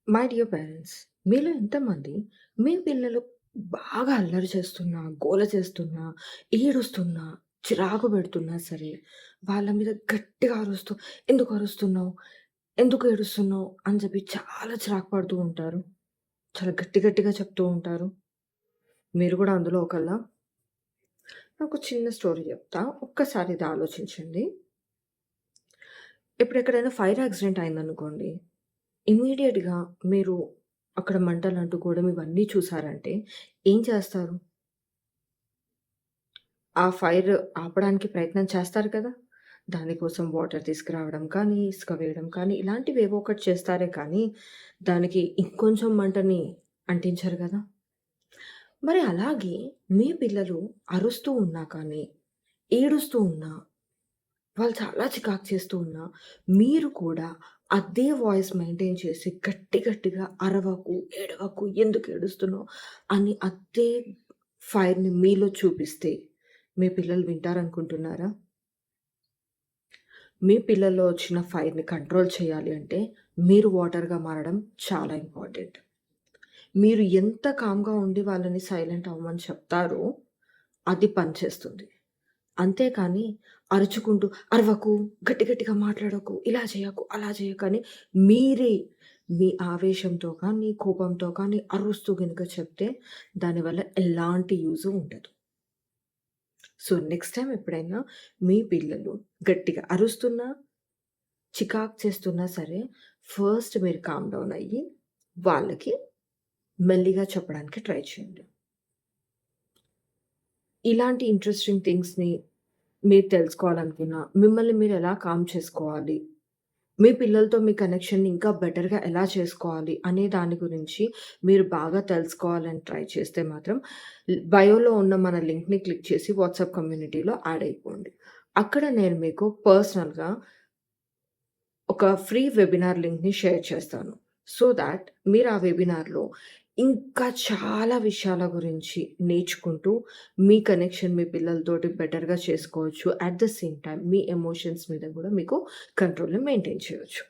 My dear parents, మీలో ఎంతమంది మీ పిల్లలు బాగా అల్లరి చేస్తున్నా, గోల చేస్తున్నా, ఏడుస్తున్నా, చిరాకు పెడుతున్నా సరే, వాళ్ళ మీద గట్టిగా అరుస్తూ, "ఎందుకు అరుస్తున్నావు? ఎందుకు ఏడుస్తున్నావు?" అని చెప్పి చాలా చిరాకు పడుతూ ఉంటారు. చాలా గట్టి గట్టిగా చెప్తూ ఉంటారు. మీరు కూడా అందులో ఒకళ్ళా? నాకు చిన్న స్టోరీ చెప్తా. ఒక్కసారి ఇది ఆలోచించండి. ఇప్పుడు ఎక్కడైనా ఫైర్ యాక్సిడెంట్ అయిందనుకోండి, ఇమ్మీడియేట్‌గా మీరు అక్కడ మంటలంటుకోవడం ఇవన్నీ చూసారంటే ఏం చేస్తారు? ఆ ఫైర్ ఆపడానికి ప్రయత్నం చేస్తారు కదా! దానికోసం వాటర్ తీసుకురావడం కానీ, ఇసుక వేయడం కానీ, ఇలాంటివేవో ఒకటి చేస్తారే కానీ, దానికి ఇంకొంచెం మంటని అంటించరు గదా! మరి అలాగే మీ పిల్లలు అరుస్తూ ఉన్నా కానీ, ఏడుస్తూ ఉన్నా, వాళ్ళు చాలా చికాకు చేస్తూ ఉన్నా, మీరు కూడా అదే వాయిస్ మెయింటైన్ చేసి గట్టి గట్టిగా అరవకు, ఏడవకు, ఎందుకు ఏడుస్తున్నావు అని అదే ఫైర్‌ని మీలో చూపిస్తే మీ పిల్లలు వింటారనుకుంటున్నారా? మీ పిల్లల్లో వచ్చిన ఫైర్‌ని కంట్రోల్ చేయాలి అంటే మీరు వాటర్‌గా మారడం చాలా ఇంపార్టెంట్. మీరు ఎంత కామ్‌గా ఉండి వాళ్ళని సైలెంట్ అవ్వమని చెప్తారో అది పనిచేస్తుంది. అంతేకాని అరుచుకుంటూ "అరవకు, గట్టి గట్టిగా మాట్లాడకు, ఇలా చేయకు, అలా చేయకు" అని మీరే మీ ఆవేశంతో కానీ, కోపంతో కానీ అరుస్తూ గనుక చెప్తే దానివల్ల ఎలాంటి యూజు ఉండదు. సో, నెక్స్ట్ టైమ్ ఎప్పుడైనా మీ పిల్లలు గట్టిగా అరుస్తున్నా, చికాకు చేస్తున్నా సరే, ఫస్ట్ మీరు కామ్ డౌన్ అయ్యి, వాళ్ళకి మెల్లిగా చెప్పడానికి ట్రై చేయండి. ఇలాంటి ఇంట్రెస్టింగ్ థింగ్స్‌ని మీరు తెలుసుకోవాలనుకున్నా, మిమ్మల్ని మీరు ఎలా కామ్ చేసుకోవాలి, మీ పిల్లలతో మీ కనెక్షన్‌ని ఇంకా బెటర్‌గా ఎలా చేసుకోవాలి అనే దాని గురించి మీరు బాగా తెలుసుకోవాలని ట్రై చేస్తే మాత్రం బయోలో ఉన్న మన లింక్‌ని క్లిక్ చేసి వాట్సాప్ కమ్యూనిటీలో యాడ్ అయిపోండి. అక్కడ నేను మీకు పర్సనల్‌గా ఒక ఫ్రీ వెబినార్ లింక్‌ని షేర్ చేస్తాను. సో థాట్ మీరు ఆ వెబినార్‌లో ఇంకా చాలా విషయాల గురించి నేర్చుకుంటూ, మీ కనెక్షన్ మీ పిల్లలతోటి బెటర్‌గా చేసుకోవచ్చు. At the same time me emotions మీద గూడా మీకు కంట్రోల్‌ని మెయింటైన్ చేయొచ్చు.